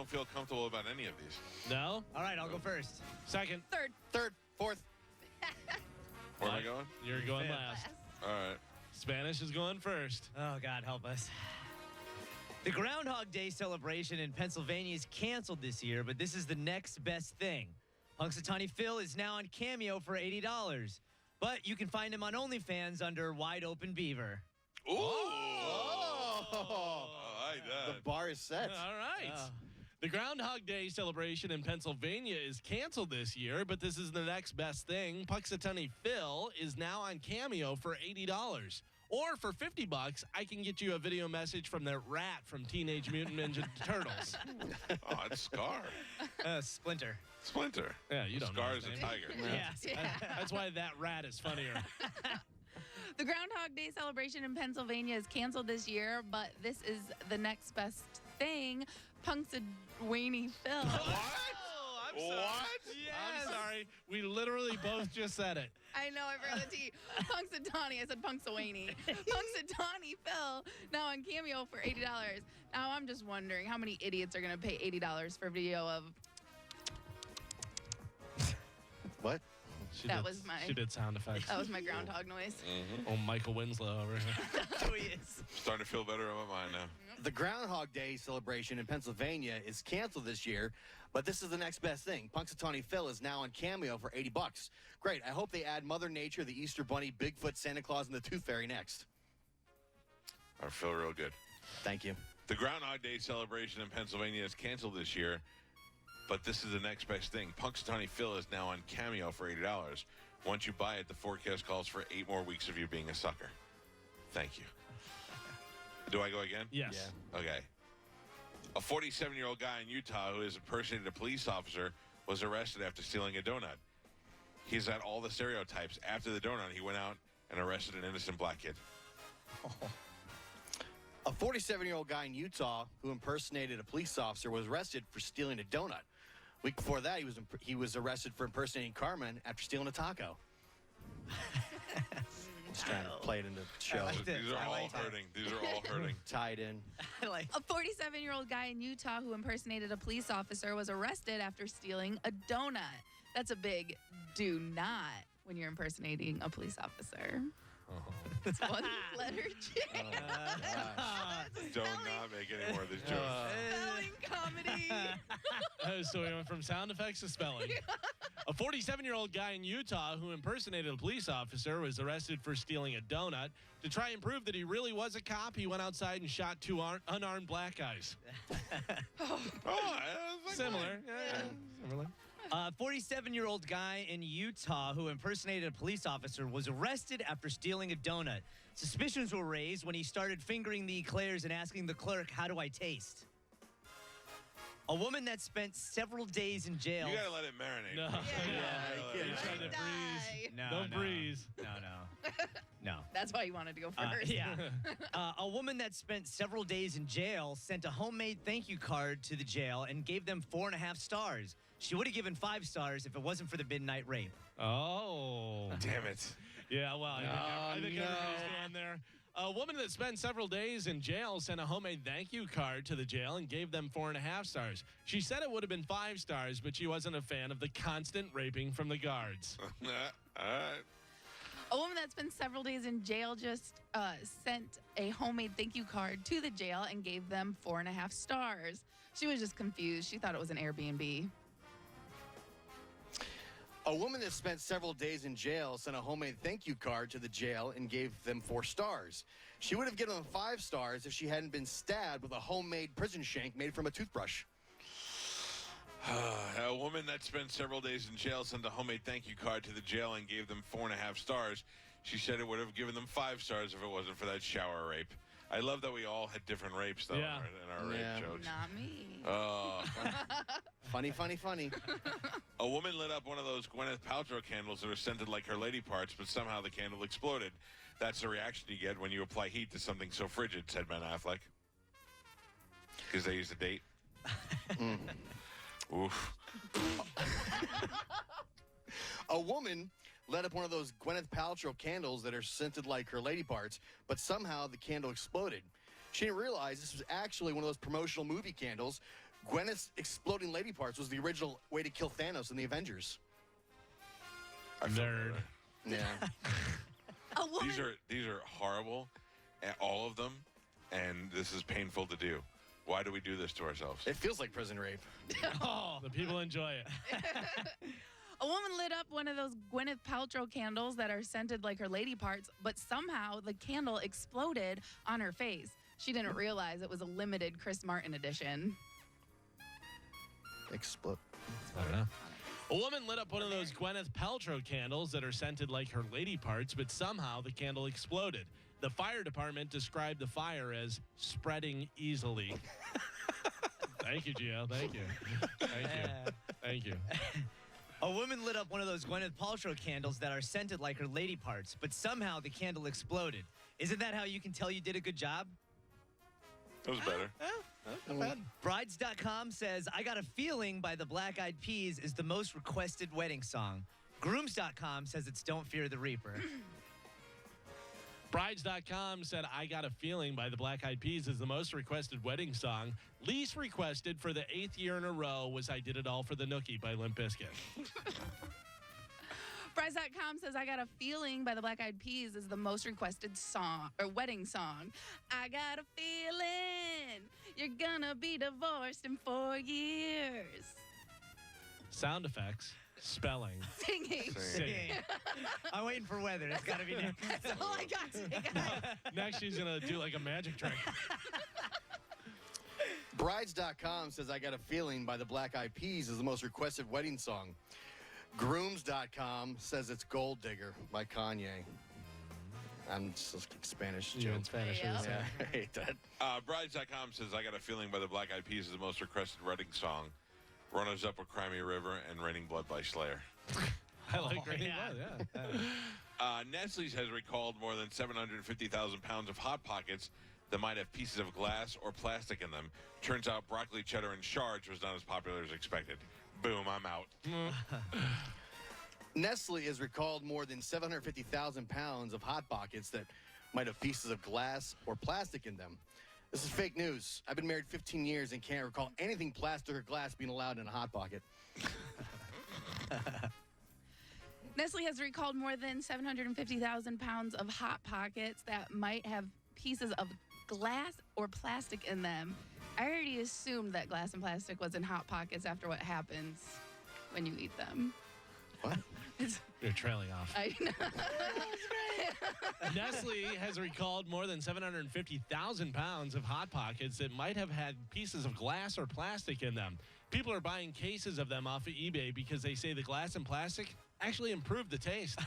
don't feel comfortable about any of these. No? All right, I'll go first. Second. Third, fourth. Where am I going? You're going Fifth. last. All right. Spanish is going first. Oh, God, help us. The Groundhog Day celebration in Pennsylvania is canceled this year, but this is the next best thing. Punxsutawney Phil is now on Cameo for $80, but you can find him on OnlyFans under Wide Open Beaver. Ooh. I like that. The bar is set. All right. The Groundhog Day celebration in Pennsylvania is canceled this year, but this is the next best thing. Punxsutawney Phil is now on Cameo for $80. Or for $50, I can get you a video message from that rat from Teenage Mutant Ninja Turtles. Oh, it's Scar. Splinter. Splinter. Yeah, you don't know Scar his is a name. tiger. Yes. That's why that rat is funnier. The Groundhog Day celebration in Pennsylvania is canceled this year, but this is the next best thing. Punxsutawney Phil. Oh, I'm sorry. What? I'm sorry. We literally both just said it. I know, I forgot the T. Punxsutawney. I said Punxsutawney. Punxsutawney Phil, now on Cameo for $80. Now, I'm just wondering how many idiots are going to pay $80 for a video of... What? She did sound effects. That was my groundhog noise. Oh, Michael Winslow over here. That's who he is. Starting to feel better about mine now. The Groundhog Day celebration in Pennsylvania is canceled this year, but this is the next best thing. Punxsutawney Phil is now on Cameo for $80. Great. I hope they add Mother Nature, the Easter Bunny, Bigfoot, Santa Claus, and the Tooth Fairy next. I feel real good. Thank you. The Groundhog Day celebration in Pennsylvania is canceled this year, but this is the next best thing. Punxsutawney Phil is now on Cameo for $80. Once you buy it, the forecast calls for 8 more weeks of you being a sucker. Thank you. Do I go again? Yes. Yeah. Okay. A 47-year-old guy in Utah who has impersonated a police officer was arrested after stealing a donut. He's at all the stereotypes. After the donut, he went out and arrested an innocent black kid. A 47-year-old guy in Utah who impersonated a police officer was arrested for stealing a donut. Week before that, he was arrested for impersonating Carmen after stealing a taco. Just trying to play it into the show. liked it. These are I all liked it. hurting. These are all hurting. Tied in. I like. A 47-year-old guy in Utah who impersonated a police officer was arrested after stealing a donut. That's a big do not when you're impersonating a police officer. It's one letter J. Do not make any more of these jokes. Spelling comedy. So we went from sound effects to spelling. A 47-year-old guy in Utah who impersonated a police officer was arrested for stealing a donut. To try and prove that he really was a cop, he went outside and shot 2 unarmed black guys. Similar. Yeah, similar. A 47-year-old guy in Utah who impersonated a police officer was arrested after stealing a donut. Suspicions were raised when he started fingering the eclairs and asking the clerk, "How do I taste?" A woman that spent several days in jail. You gotta let it marinate. No. Yeah. You're trying to breeze. No, Don't no. breeze. No. That's why you wanted to go first. Yeah. A woman that spent several days in jail sent a homemade thank you card to the jail and gave them 4.5 stars. She would have given 5 stars if it wasn't for the midnight rape. Oh. Damn it. Yeah, well, I think everybody's going there. A woman that spent several days in jail sent a homemade thank you card to the jail and gave them 4.5 stars. She said it would have been 5 stars, but she wasn't a fan of the constant raping from the guards. All right. A woman that spent several days in jail just sent a homemade thank you card to the jail and gave them 4.5 stars. She was just confused. She thought it was an Airbnb. A woman that spent several days in jail sent a homemade thank you card to the jail and gave them 4 stars. She would have given them 5 stars if she hadn't been stabbed with a homemade prison shank made from a toothbrush. A woman that spent several days in jail sent a homemade thank you card to the jail and gave them 4.5 stars. She said it would have given them 5 stars if it wasn't for that shower rape. I love that we all had different rapes, though, Yeah. in our rape jokes. Not me. Funny, funny, funny. A woman lit up one of those Gwyneth Paltrow candles that are scented like her lady parts, but somehow the candle exploded. That's the reaction you get when you apply heat to something so frigid, said Ben Affleck. Because they used a date. Oof. A woman lit up one of those Gwyneth Paltrow candles that are scented like her lady parts, but somehow the candle exploded. She didn't realize this was actually one of those promotional movie candles. Gwyneth's exploding lady parts was the original way to kill Thanos in the Avengers. I feel Nerd. better. Yeah. A woman. These are horrible, all of them, and this is painful to do. Why do we do this to ourselves? It feels like prison rape. Oh. The people enjoy it. A woman lit up one of those Gwyneth Paltrow candles that are scented like her lady parts, but somehow the candle exploded on her face. She didn't realize it was a limited Chris Martin edition. Explode. I don't know. A woman lit up one of those Gwyneth Paltrow candles that are scented like her lady parts, but somehow the candle exploded. The fire department described the fire as spreading easily. Thank you, Gio. Thank you. Thank you. Thank you. A woman lit up one of those Gwyneth Paltrow candles that are scented like her lady parts, but somehow the candle exploded. Isn't that how you can tell you did a good job? It was better. Not bad. Brides.com says, I Got a Feeling by the Black Eyed Peas is the most requested wedding song. Grooms.com says it's Don't Fear the Reaper. Brides.com said, I Got a Feeling by the Black Eyed Peas is the most requested wedding song. Least requested for the 8th year in a row was I Did It All for the Nookie by Limp Bizkit. Brides.com says, I Got a Feeling by the Black Eyed Peas is the most requested song or wedding song. I got a feeling you're gonna be divorced in 4 years. Sound effects, spelling, Singing. singing. I'm waiting for weather. It's got to be next. That's all I got today, guys. Next, she's going to do like a magic trick. Brides.com says I Got a Feeling by the Black Eyed Peas is the most requested wedding song. Grooms.com says it's Gold Digger by Kanye. I'm just Spanish You in joke. Spanish. Yeah. is, Yeah, I hate that. Brides.com says I Got a Feeling by the Black Eyed Peas is the most requested wedding song. Runners up with Cry Me a River and Raining Blood by Slayer. I like Oh, Raining yeah. Blood, yeah. Nestle's has recalled more than 750,000 pounds of Hot Pockets that might have pieces of glass or plastic in them. Turns out broccoli cheddar and shards was not as popular as expected. Boom, I'm out. Nestle has recalled more than 750,000 pounds of Hot Pockets that might have pieces of glass or plastic in them. This is fake news. I've been married 15 years and can't recall anything plastic or glass being allowed in a Hot Pocket. Nestle has recalled more than 750,000 pounds of Hot Pockets that might have pieces of glass or plastic in them. I already assumed that glass and plastic was in Hot Pockets after what happens when you eat them. What? You're trailing off. I know. Nestle has recalled more than 750,000 pounds of Hot Pockets that might have had pieces of glass or plastic in them. People are buying cases of them off of eBay because they say the glass and plastic actually improved the taste.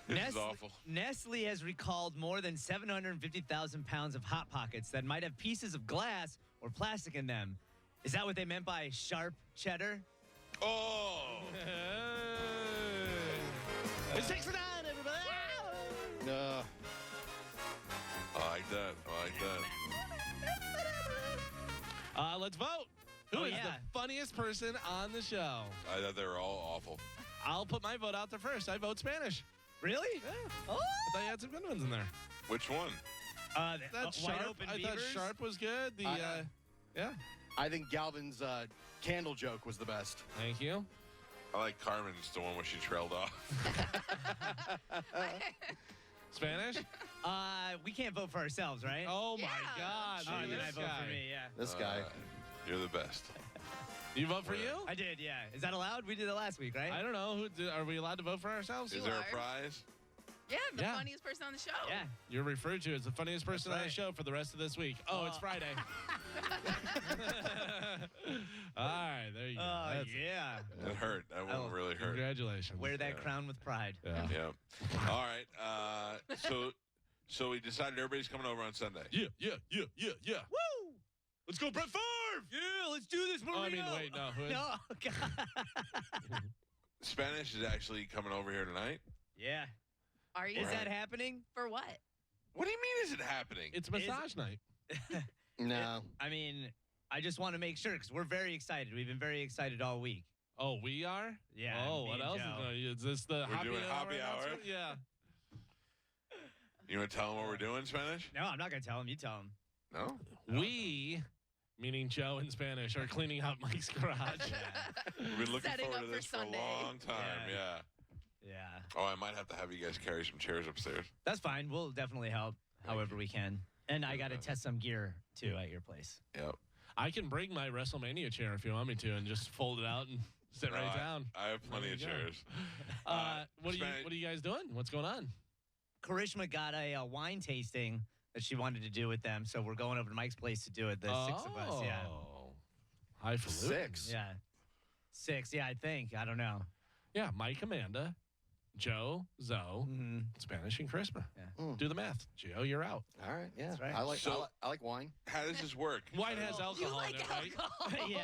This is awful. Nestle has recalled more than 750,000 pounds of Hot Pockets that might have pieces of glass or plastic in them. Is that what they meant by sharp cheddar? Oh! It's 6 to 9, everybody. No. I like that. I like that. Let's vote. Who Oh, is yeah. the funniest person on the show? I thought they were all awful. I'll put my vote out there first. I vote Spanish. Really? Yeah. Oh. I thought you had some good ones in there. Which one? That's Wide Sharp. Open I thought Beavers? Sharp was good. The I- yeah. I think Galvin's candle joke was the best. Thank you. I like Carmen's, the one where she trailed off. Spanish? We can't vote for ourselves, right? Oh my Yeah. God. Oh, look then at I this vote guy. for me, yeah. This guy. You're the best. You vote for you? I did, yeah. Is that allowed? We did it last week, right? I don't know. Are we allowed to vote for ourselves? Is You there are. a prize? Yeah, the Yeah. funniest person on the show. Yeah. You're referred to as the funniest person on the right. show for the rest of this week. Oh, it's Oh. Friday. All right, there you go. Oh, That's- yeah. It hurt. That one Oh, really hurt. Congratulations. Wear that Yeah. crown with pride. Yeah. Yeah. All right. So we decided everybody's coming over on Sunday. Yeah. Woo! Let's go, Brett Favre! Yeah, let's do this, Marino. Oh, I mean, wait, no. Who is? No, God. Spanish is actually coming over here tonight. Yeah. Are you? Is Right. that happening? For what? What do you mean is it happening? It's massage night. No. I mean, I just want to make sure because we're very excited. We've been very excited all week. Oh, we are? Yeah, Oh, me what and else Joe. is this the We're doing happy hour? announcement? Yeah. You want to tell them what we're doing, Spanish? No, I'm not going to tell him. You tell him. No? We Meaning Joe in Spanish, are cleaning out Mike's garage. We've been looking Setting forward up to for this for a Sunday. long time. Yeah. Yeah. Oh, I might have to have you guys carry some chairs upstairs. That's fine. We'll definitely help however we can. And I got to test some gear, too, at your place. Yep. I can bring my WrestleMania chair if you want me to and just fold it out and sit right down. I have plenty of There you go. chairs. What are you guys doing? What's going on? Karishma got a wine tasting that she wanted to do with them, so we're going over to Mike's place to do it. The six of us, yeah. Highfalutin. 6. Yeah. 6, yeah, I think. I don't know. Yeah, Mike, Amanda, Joe, Zoe, Mm-hmm. Spanish, and Christmas. Yeah. Do the math. Gio, you're out. All right, yeah. That's right. I like wine. How does this work? Wine has You alcohol like in it, right? alcohol? Yeah.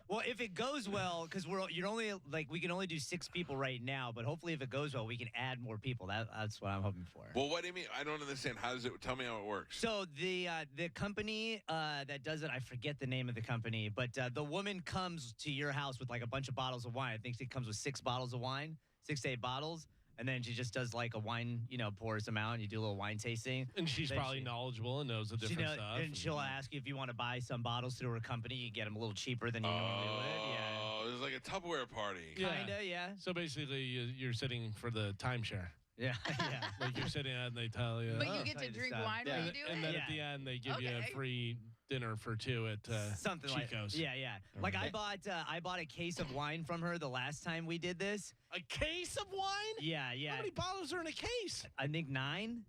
Well, if it goes well, because you're only we can only do 6 people right now, but hopefully if it goes well, we can add more people. That's what I'm hoping for. Well, what do you mean? I don't understand. How does it? Tell me how it works. So the company that does it, I forget the name of the company, but the woman comes to your house with like a bunch of bottles of wine. I think she comes with 6 bottles of wine, 6 to 8 bottles. And then she just does like a wine, pours them out, and you do a little wine tasting. And she's Then probably knowledgeable and knows the different stuff. And she'll ask you if you want to buy some bottles through her company. You get them a little cheaper than you normally would. Yeah. Oh, it's like a Tupperware party. Yeah. Kinda, yeah. So basically, you're sitting for the timeshare. Yeah, yeah. Like you're sitting and they tell you. But "Oh." you get to Tell you to drink stop. wine Yeah. when you do And it? then Yeah. at the end, they give you a Okay. free dinner for 2 at Something like Chico's. Yeah, yeah. Like I bought a case of wine from her the last time we did this. A case of wine? Yeah, How yeah. many bottles are in a case? I think 9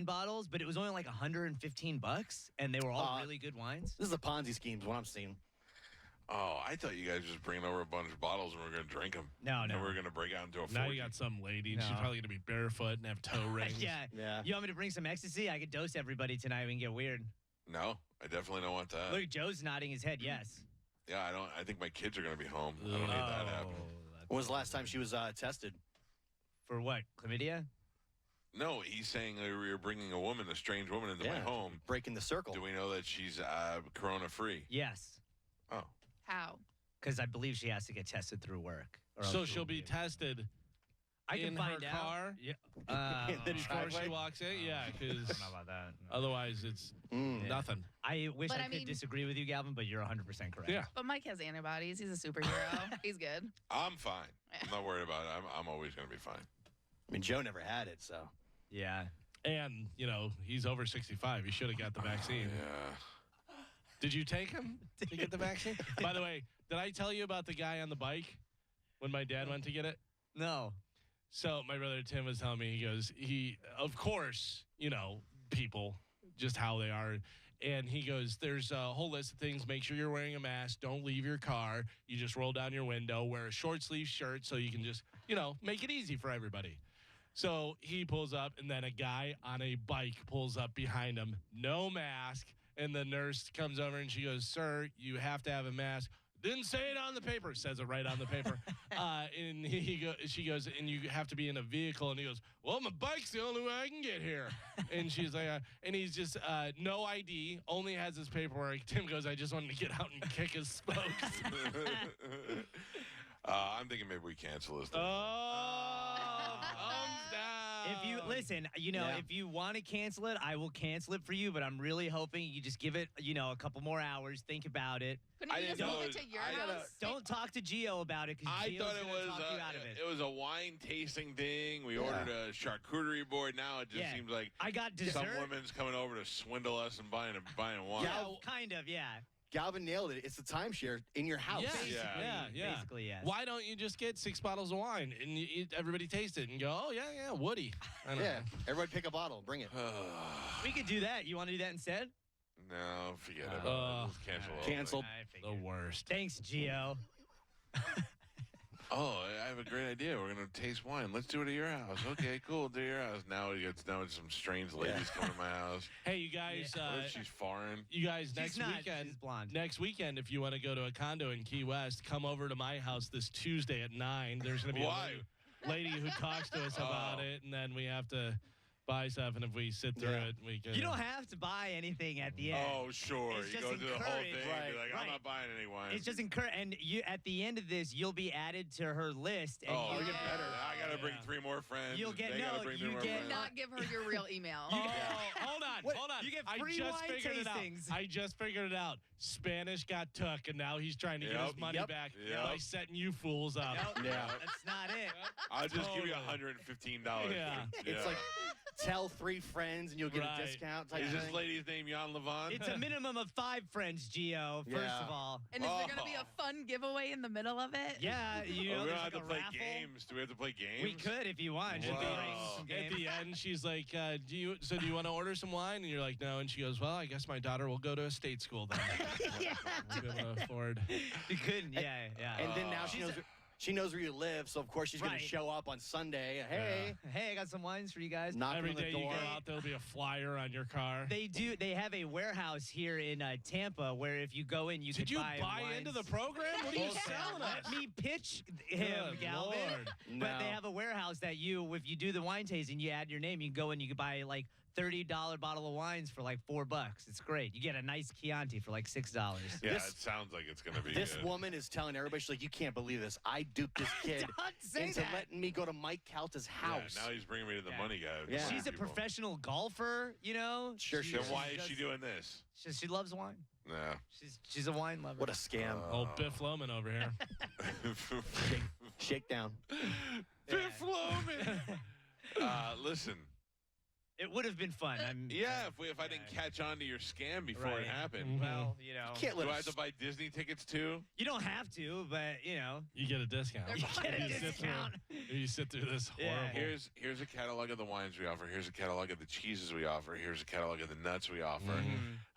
bottles, but it was only like $115, and they were all really good wines. This is a Ponzi scheme, is what I'm seeing. Oh, I thought you guys were just bringing over a bunch of bottles and we are going to drink them. No, And no. we are going to break out into a Now forky. you got some lady, and she's No. probably going to be barefoot and have toe rings. Yeah. Yeah. You want me to bring some ecstasy? I could dose everybody tonight. We can get weird. No, I definitely don't want that. Look, Joe's nodding his head. Yes. Yeah, I don't. I think my kids are going to be home. I don't need that happening. When was the last time she was tested? For what? Chlamydia? No, he's saying that we were bringing a strange woman into my home. Breaking the circle. Do we know that she's corona free? Yes. Oh, How? Because I believe she has to get tested through work. or else So she she'll won't be able- tested I can in find her out. car Yeah. In the before she driveway? walks in. Yeah, I because don't know about that. No. otherwise it's Mm. nothing. I wish But I I could mean- disagree with you, Galvin, but you're 100% correct. Yeah. But Mike has antibodies. He's a superhero. He's good. I'm fine. I'm not worried about it. I'm always going to be fine. I mean, Joe never had it, so. Yeah. And, he's over 65. He should have got the vaccine. Yeah. Did you take him to get the vaccine? By the way, did I tell you about the guy on the bike when my dad went to get it? No. So my brother Tim was telling me, of course, people, just how they are. And he goes, there's a whole list of things. Make sure you're wearing a mask. Don't leave your car. You just roll down your window. Wear a short sleeve shirt so you can just, make it easy for everybody. So he pulls up, and then a guy on a bike pulls up behind him, no mask. And the nurse comes over, and she goes, sir, you have to have a mask. Didn't say it on the paper. Says it right on the paper. And she goes, and you have to be in a vehicle. And he goes, well, my bike's the only way I can get here. And she's like, and he's just no ID, only has his paperwork. Tim goes, I just wanted to get out and kick his spokes. I'm thinking maybe we cancel this thing. Thumbs down. If you listen, if you want to cancel it, I will cancel it for you. But I'm really hoping you just give it, a couple more hours. Think about it. Couldn't I you just didn't move know it to your I gotta- house? Don't talk to Gio about it because I Gio's thought it gonna was talk you out of it. it was a wine tasting thing. We ordered a charcuterie board. Now it just Yeah. seems like I got dessert. some woman's coming over to swindle us and buying wine. Yeah, kind of. Yeah. Galvin nailed it. It's the timeshare in your house. Yeah. Yeah. Basically, yes. Why don't you just get 6 bottles of wine and everybody taste it and go, oh, yeah, Woody. I don't Yeah. know. Everybody pick a bottle. Bring it. We could do that. You want to do that instead? No, forget it. Let's cancel all Canceled. I The figured. worst. Thanks, Gio. Oh, I have a great idea. We're gonna taste wine. Let's do it at your house. Okay, cool. Do it at your house. Now it's some strange ladies coming to my house. Hey, you guys. What if she's foreign? You guys, She's next not. weekend. She's blonde. Next weekend, if you want to go to a condo in Key West, come over to my house this Tuesday at 9. There's going to be Why? a lady who talks to us about Oh. it, and then we have to buy stuff. And if we sit through it, we can. You don't have to buy anything at the end. Oh, sure. It's You just go through the whole thing. encouraged. And be like, I'm Right. not buying any wine. It's just and you at the end of this, you'll be added to her list. And Oh, you even better. I gotta bring 3 more friends. You'll get- they no, gotta bring you 3 more get- friends. Not give her your real email. Oh, hold on, What? hold on. You get I free just wine figured it out. tastings. I just figured it out. Spanish got took, and now he's trying to get his Yep. money Yep. back Yep. by setting you fools up. Yeah. That's not it. I'll just give you Totally. $115. Yeah. It's like tell 3 friends and you'll get Right. a discount type Is this thing. lady's name Jan Levon? It's a minimum of 5 friends, Gio, first Yeah. of all. And is there going to be a fun giveaway in the middle of it? Yeah, you Oh, know, we there's don't have like to a play raffle. games. Do we have to play games? We could if you want. Just Whoa. bring some At games. the end, she's like, "Do you want to order some wine?" And you're like, "No." And she goes, "Well, I guess my daughter will go to a state school then. Yeah. We'll be able to afford." You couldn't. Yeah, yeah. And then now she knows where you live, so of course she's going Right. to show up on Sunday. Hey, Hey, I got some wines for you guys. knocking Every on the day you door. go out, there'll be a flyer on your car. They do. They have a warehouse here in Tampa where if you go in, you Did can you buy buy wines. into the program? What are you Bullshit. selling us? Let me pitch him, Good Galvin. Lord. But they No. have a warehouse that if you do the wine tasting, you add your name, you can go in, you can buy like $30 bottle of wines for like $4. It's great. You get a nice Chianti for like $6. Yeah, This- it sounds like it's going to be This good. woman is telling everybody, she's like, you can't believe this. I duped this kid Don't say into that. letting me go to Mike Calta's Yeah, house. now he's bringing me to the Yeah. money guy. Yeah. She's a People. professional golfer, you know. Sure, Then sure. why is she doing this? She loves wine. Nah. She's a wine lover. What a scam. Old Biff Loman over here. Shakedown. Biff Loman. Listen. It would have been fun. Yeah, if I didn't catch on to your scam before Right. it happened. Well, you know, Can't let Do I her have to buy Disney tickets too? you don't have to, but you know, You get a discount. They're you get a You sit through- discount. You sit through this Yeah. horrible. Here's a catalog of the wines we offer. Here's a catalog of the cheeses we offer. Here's a catalog of the nuts we offer.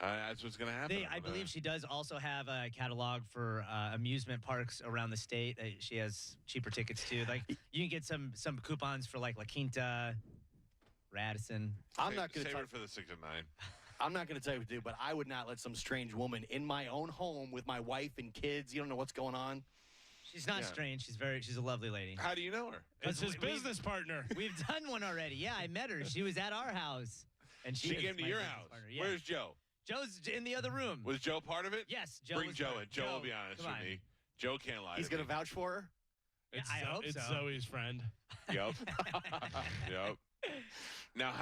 That's what's going to happen. I believe she does also have a catalog for amusement parks around the state. She has cheaper tickets too. Like you can get some coupons for like La Quinta, Radisson. I'm not going to save tell it for the 6 and 9. I'm not going to tell you what to do, but I would not let some strange woman in my own home with my wife and kids. You don't know what's going on. She's not Yeah. strange. She's a lovely lady. How do you know her? It's his we- business partner. We've done one already. Yeah, I met her. She was at our house, and She is came to my your business house. partner. Yeah. Where's Joe? Joe's in the other room? Was Joe part of it? Yes, Joe. Bring was Joe part- in. Joe will be honest come with on. me. Joe can't lie. He's to going to me. vouch for her? It's I hope it's so. Zoe's friend. Yep. Yep. Now,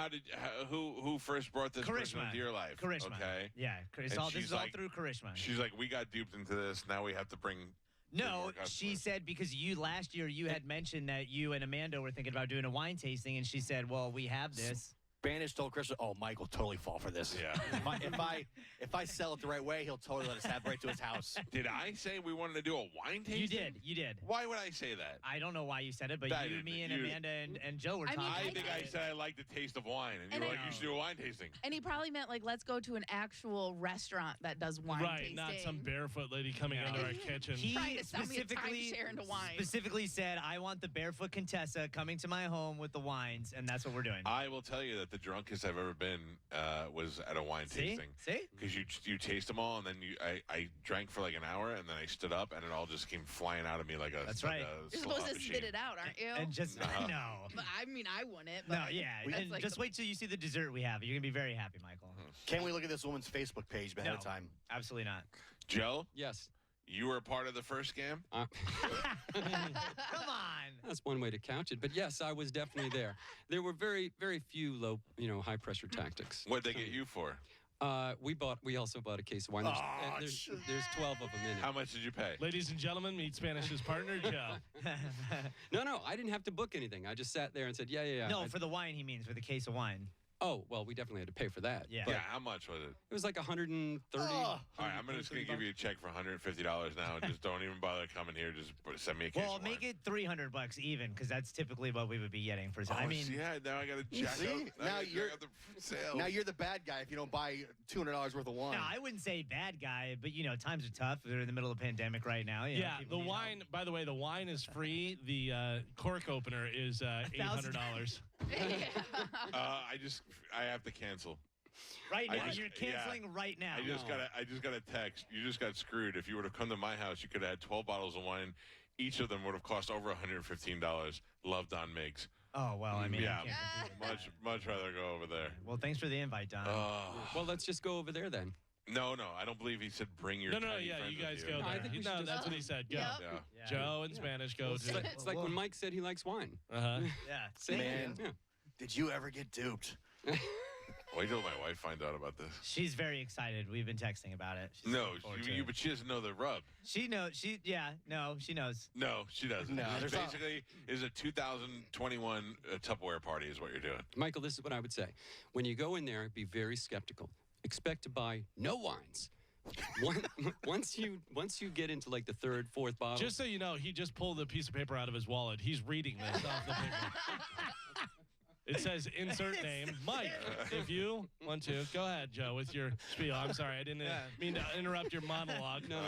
who first brought this person Charisma. into your life? Charisma. Okay. Yeah, this she's is all like- through charisma. She's like, we got duped into this. Now we have to bring. No, more she customers." said because last year you had mentioned that you and Amanda were thinking about doing a wine tasting, and she said, "Well, we have this." Spanish told Chris, oh, Mike will totally fall for this. Yeah. If I sell it the right way, he'll totally let us have right to his house. Did I say we wanted to do a wine tasting? You did. Why would I say that? I don't know why you said it, but I you, didn't. me, and You- Amanda and Joe were I mean, talking. I I think did. I said I like the taste of wine, and you And were I- like, you should do a wine tasting. And he probably meant like, let's go to an actual restaurant that does wine Right, tasting. not some barefoot lady coming No. into our kitchen. He Trying to sell me a specifically timeshare into wine. specifically said, "I want the barefoot Contessa coming to my home with the wines," and that's what we're doing. I will tell you that the drunkest I've ever been was at a wine See, tasting. see. Because you taste them all, and then I drank for like an hour, and then I stood up, and it all just came flying out of me like a. That's like right. a You're slot supposed to spit machine. it out, aren't you? And just No. no. But I mean, I wouldn't. But No, yeah. that's And like just the- wait till you see the dessert we have. You're gonna be very happy, Michael. Can we look at this woman's Facebook page ahead of No. time? Absolutely not. Joe, Yes. you were a part of the first scam. Come on. That's one way to couch it. But yes, I was definitely there. There were very, very few low, high pressure tactics. What'd they get you for? We also bought a case of wine. There's 12 of them in it. How much did you pay? Ladies and gentlemen, meet Spanish's partner, Joe. No, I didn't have to book anything. I just sat there and said, yeah. No, for the wine he means, for the case of wine. Oh, well, we definitely had to pay for that. Yeah. But Yeah, how much was it? it was like 130. All right, I'm just gonna give you a check for $150 now, and just don't even bother coming here. Just send me a case Well, of wine. make it $300 even, because that's typically what we would be getting for. Oh, I mean, yeah, now I gotta jack See? up. Now I gotta you're- jack up the sales. Now you're the bad guy if you don't buy $200 worth of wine. no, I wouldn't say bad guy, but times are tough. They're in the middle of a pandemic right now. Yeah, people the need wine, help. by the way, the wine is free. The cork opener is $800. I have to cancel. Right I now, just- you're canceling right now. I just got a text. You just got screwed. If you would have come to my house, you could have had 12 bottles of wine. Each of them would have cost over $115. Love Don Miggs. Oh well, I mean, Yeah. I can't compete with that. Much rather go over there. Well, thanks for the invite, Don. Well, let's just go over there then. No, I don't believe he said bring your No, tiny yeah, friends you guys with go you. No, I there. think we should No, just- that's what he said. Go. Yep. Yeah. Yeah. Joe in Spanish, go It's to. like when Mike said he likes wine. Uh-huh. Yeah. Same Man. thing. Did you ever get duped? Wait till my wife finds out about this. She's very excited. We've been texting about it. She's No, looking forward to it. but she doesn't know the rub. She knows. She knows. No, she doesn't. No, It's there's not- basically is a 2021 Tupperware party is what you're doing. Michael, this is what I would say. When you go in there, be very skeptical. Expect to buy no wines. Once you get into like the third, fourth bottle, Just so you know, he just pulled a piece of paper out of his wallet. He's reading this off the paper. It says insert name, Mike. If you want to, go ahead, Joe, with your spiel. I'm sorry, I didn't mean to interrupt your monologue. no,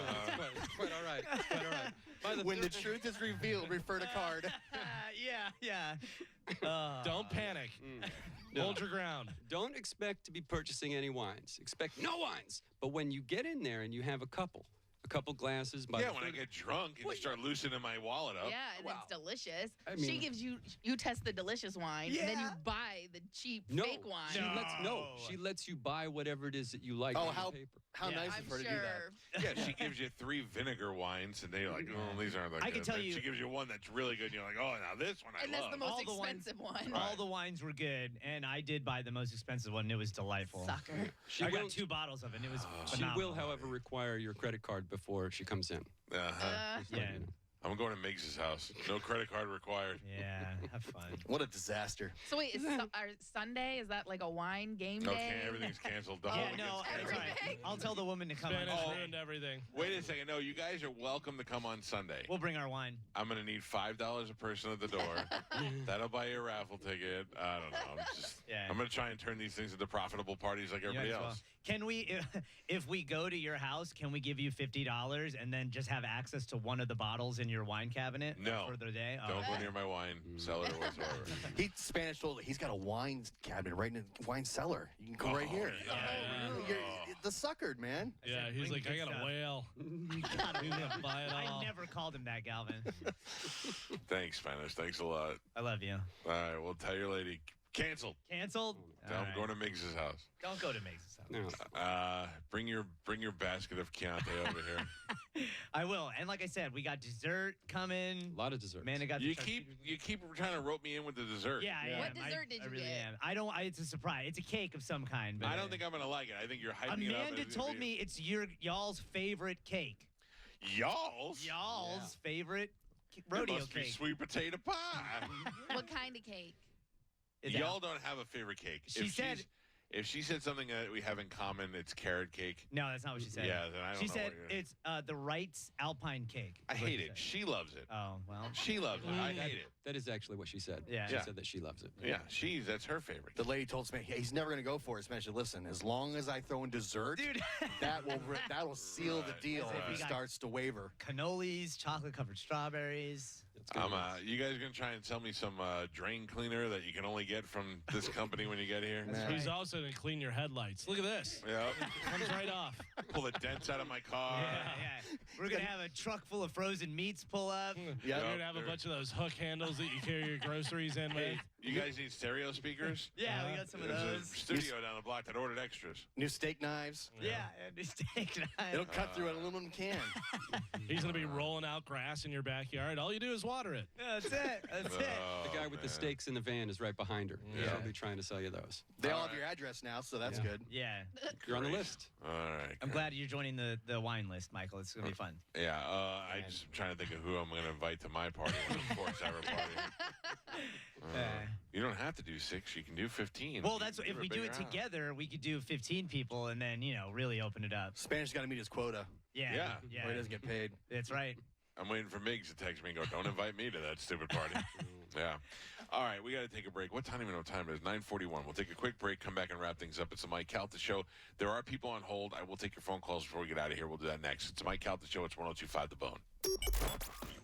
it's quite all right. It's quite all right. By the When the third- truth is revealed, refer to card. Yeah. Don't panic. Hold your ground. Don't expect to be purchasing any wines. Expect no wines. But when you get in there and you have a couple glasses, by Yeah, the when I third- get drunk and start loosening my wallet up. Yeah, and it's delicious. I She mean- gives you test the delicious wine, and then you Yeah. buy the cheap no, fake wine. she lets you buy whatever it is that you like Oh, on how paper. how Yeah. nice I'm of her to do sure. that. Yeah, she gives you 3 vinegar wines, and they're like, oh, these aren't like I can good. tell Then you- she gives you one that's really good, and you're like, oh, now this one I And that's love. the most All the wines- expensive one. Right. All the wines were good, and I did buy the most expensive one. And it was delightful. Sucker. She I will, got 2 bottles of it. And it was she phenomenal. will, however, require your credit card before she comes in. Uh-huh. Yeah. I'm going to Miggs' house. No credit card required. Yeah. Have fun. What a disaster. So wait, our Sunday, is that like a wine game day? Okay, everything's canceled. The Yeah, whole no, weekend's it's all canceled. right. Everything. I'll tell the woman to come on. Spanish Oh. ruined everything. Wait a second. No, you guys are welcome to come on Sunday. We'll bring our wine. I'm going to need $5 a person at the door. That'll buy you a raffle ticket. I don't know. Yeah. I'm going to try and turn these things into profitable parties like everybody Yeah, as well. else. Can we, if we go to your house, can we give you $50 and then just have access to one of the bottles in your wine cabinet No. for the day? Oh, Don't go near my wine cellar whatsoever. He Spanish told he's got a wine cabinet right in the wine cellar. You can go right here. yeah. You're the suckered, man. Yeah, he's bring like, I good got a stuff. whale. He's gonna buy it all. I never called him that, Galvin. Thanks, Spanish. Thanks a lot. I love you. All right, we'll tell your lady. Canceled. Canceled? I'm All right. going to Miggs' house. Don't go to Miggs' house. No. Bring your basket of Chianti over here. I will. And like I said, we got dessert coming. A lot of desserts. Man, I got You the keep trying to rope me in with the dessert. Yeah, I Yeah. am. What dessert did I you really get? am. I don't. It's a surprise. It's a cake of some kind. But I don't think I'm gonna like it. I think you're hyping it up. Amanda as- told me it's y'all's favorite cake. Y'all's. Y'all's favorite It rodeo must be cake. sweet potato pie. What kind of cake? Is Y'all that- don't have a favorite cake. She said- if she said something that we have in common, it's carrot cake. No, that's not what she said. Yeah, then I don't She know said what you're- it's the Wright's Alpine cake. I is what hate she it. said. She loves it. Oh well. She loves it. I hate it. That is actually what she said. Yeah. She Yeah. said that she loves it. Yeah, that's her favorite. The lady told me he's never going to go for it. Spanish, listen, as long as I throw in dessert, Dude, that'll seal the Right, deal if right. he starts to waver. cannolis, chocolate covered strawberries. It's good. You guys gonna try and sell me some drain cleaner that you can only get from this company when you get here? Nah. He's also gonna clean your headlights. Look at this. Yeah. Comes right off. Pull the dents out of my car. Yeah. We're gonna have a truck full of frozen meats pull up. You're Yeah. gonna have a bunch of those hook handles that you carry your grosteries in with. You guys need stereo speakers? Yeah, we got some of There's a those. studio down the block that ordered extras. New steak knives. Yeah, and a steak knife. It'll cut through an aluminum can. He's gonna be rolling out grass in your backyard. All you do is water it. Yeah, that's it. That's it. Oh, The guy with the man. steaks in the van is right behind her. He's Yeah. probably trying to sell you those. They all All have your address now, so that's Yeah. good. Yeah. You're on the Great. list. All right. I'm glad you're joining the wine list, Michael. It's gonna be fun. Yeah, I just trying to think of who I'm going to invite to my party, the Forks Ever party. You don't have to do 6; you can do 15. Well, You that's can if give we a do big it round. together, we could do 15 people and then really open it up. Spanish got to meet his quota, Yeah. Yeah. or he doesn't get paid. That's right. I'm waiting for Miggs to text me and go, "Don't invite me to that stupid party." Yeah. All right, we got to take a break. What time do we know what time it is? 9:41. We'll take a quick break, come back and wrap things up. It's the Mike Calta Show. There are people on hold. I will take your phone calls before we get out of here. We'll do that next. It's the Mike Calta Show. It's 102.5 The Bone.